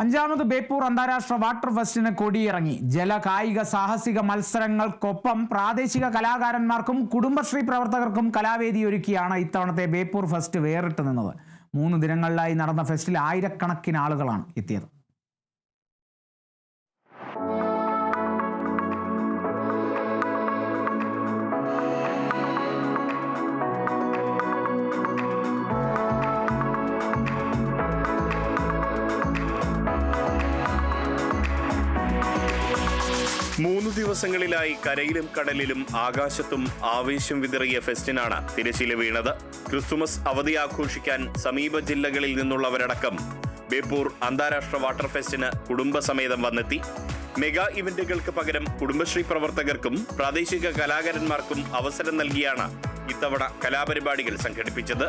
അഞ്ചാമത് ബേപ്പൂർ അന്താരാഷ്ട്ര വാട്ടർ ഫെസ്റ്റിന് കൊടിയിറങ്ങി. ജല കായിക സാഹസിക മത്സരങ്ങൾക്കൊപ്പം പ്രാദേശിക കലാകാരന്മാർക്കും കുടുംബശ്രീ പ്രവർത്തകർക്കും കലാവേദി ഒരുക്കിയാണ് ഇത്തവണത്തെ ബേപ്പൂർ ഫെസ്റ്റ് വേറിട്ട് നിന്നത്. 3 ദിനങ്ങളിലായി നടന്ന ഫെസ്റ്റിൽ ആയിരക്കണക്കിന് ആളുകളാണ് എത്തിയത്. മൂന്ന് ദിവസങ്ങളിലായി കരയിലും കടലിലും ആകാശത്തും ആവേശം വിതറിയ ഫെസ്റ്റിനാണ് തിരശ്ശീല വീണത്. ക്രിസ്തുമസ് അവധി ആഘോഷിക്കാൻ സമീപ ജില്ലകളിൽ നിന്നുള്ളവരടക്കം ബേപ്പൂർ അന്താരാഷ്ട്ര വാട്ടർ ഫെസ്റ്റിന് കുടുംബസമേതം വന്നെത്തി. മെഗാ ഇവന്റുകൾക്ക് പകരം കുടുംബശ്രീ പ്രവർത്തകർക്കും പ്രാദേശിക കലാകാരന്മാർക്കും അവസരം നൽകിയാണ് ഇത്തവണ കലാപരിപാടികൾ സംഘടിപ്പിച്ചത്.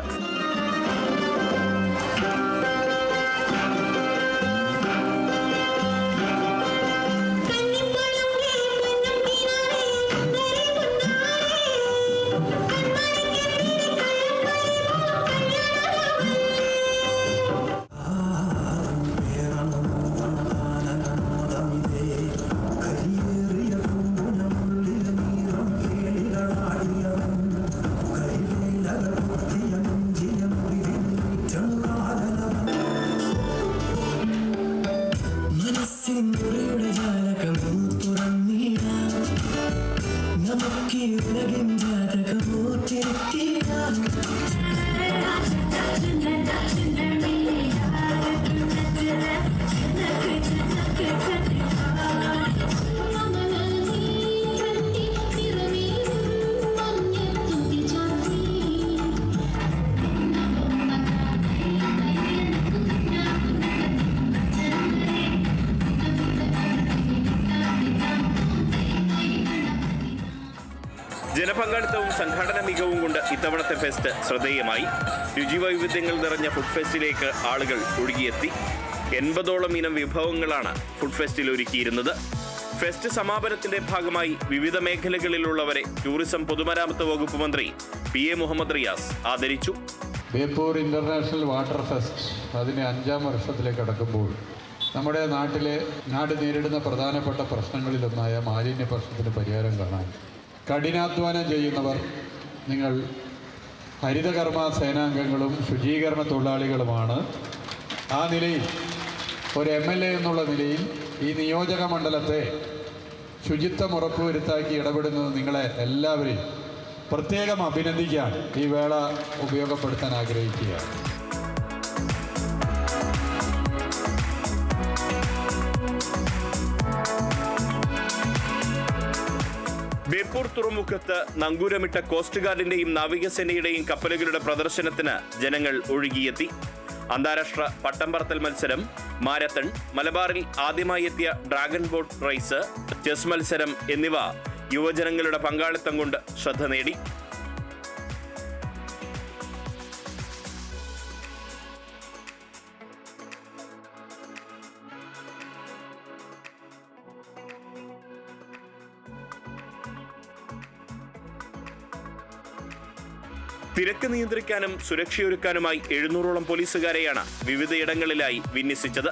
ജനപങ്കാളിത്തവും സംഘാടന മികവും കൊണ്ട് ഇത്തവണത്തെ ഫെസ്റ്റ് ശ്രദ്ധേയമായി. രുചിവൈവിധ്യങ്ങൾ നിറഞ്ഞ ഫുഡ് ഫെസ്റ്റിലേക്ക് ആളുകൾ ഒഴുകിയെത്തി. 80ഓളം ഇനം വിഭവങ്ങളാണ് ഫുഡ് ഫെസ്റ്റിൽ ഒരുക്കിയിരുന്നത്. ഫെസ്റ്റ് സമാപനത്തിന്റെ ഭാഗമായി വിവിധ മേഖലകളിലുള്ളവരെ ടൂറിസം പൊതുമരാമത്ത് വകുപ്പ് മന്ത്രി PA മുഹമ്മദ് റിയാസ് ആദരിച്ചു. ബേപ്പൂർ ഇന്റർനാഷണൽ വാട്ടർ ഫെസ്റ്റ് അതിന് 5ാം വർഷത്തിലേക്ക് കടക്കുമ്പോൾ നമ്മുടെ നാട് നേരിടുന്ന പ്രധാനപ്പെട്ട പ്രശ്നങ്ങളിലൊന്നായ മാലിന്യ പ്രശ്നത്തിന് പരിഹാരം കാണാൻ കഠിനാധ്വാനം ചെയ്യുന്നവർ, നിങ്ങൾ ഹരിതകർമ്മ സേനാംഗങ്ങളും ശുചീകരണ തൊഴിലാളികളുമാണ്. ആ നിലയിൽ ഒരു MLA എന്നുള്ള നിലയിൽ ഈ നിയോജക മണ്ഡലത്തെ ശുചിത്വം ഉറപ്പുവരുത്താക്കി ഇടപെടുന്നത് നിങ്ങളെ എല്ലാവരെയും പ്രത്യേകം അഭിനന്ദിക്കാൻ ഈ വേള ഉപയോഗപ്പെടുത്താൻ ആഗ്രഹിക്കുകയാണ്. ബേപ്പൂർ തുറമുഖത്ത് നങ്കൂരമിട്ട കോസ്റ്റ് ഗാർഡിന്റെയും നാവികസേനയുടെയും കപ്പലുകളുടെ പ്രദർശനത്തിന് ജനങ്ങൾ ഒഴുകിയെത്തി. അന്താരാഷ്ട്ര പട്ടം പറത്തൽ മത്സരം, മാരത്തൺ, മലബാറിൽ ആദ്യമായി എത്തിയ ഡ്രാഗൺ ബോട്ട് റേസ്, ചെസ് മത്സരം എന്നിവ യുവജനങ്ങളുടെ പങ്കാളിത്തം കൊണ്ട് ശ്രദ്ധ നേടി. തിരക്ക് നിയന്ത്രിക്കാനും സുരക്ഷയൊരുക്കാനുമായി 700ഓളം പോലീസുകാരെയാണ് വിവിധയിടങ്ങളിലായി വിന്യസിച്ചത്.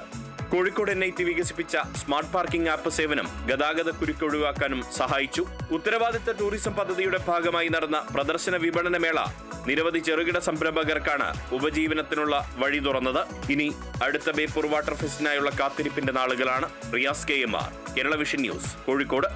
കോഴിക്കോട് NIT വികസിപ്പിച്ച സ്മാർട്ട് പാർക്കിംഗ് ആപ്പ് സേവനം ഗതാഗത കുരുക്ക് ഒഴിവാക്കാനും സഹായിച്ചു. ഉത്തരവാദിത്ത ടൂറിസം പദ്ധതിയുടെ ഭാഗമായി നടന്ന പ്രദർശന വിപണന മേള നിരവധി ചെറുകിട സംരംഭകർക്കാണ് ഉപജീവനത്തിനുള്ള വഴി തുറന്നത്. ഇനി അടുത്ത ബേപ്പൂർ വാട്ടർ ഫെസ്റ്റിനായുള്ള കാത്തിരിപ്പിന്റെ നാളുകളാണ്. Riyas KMR, Kerala vision news, Kozhikode.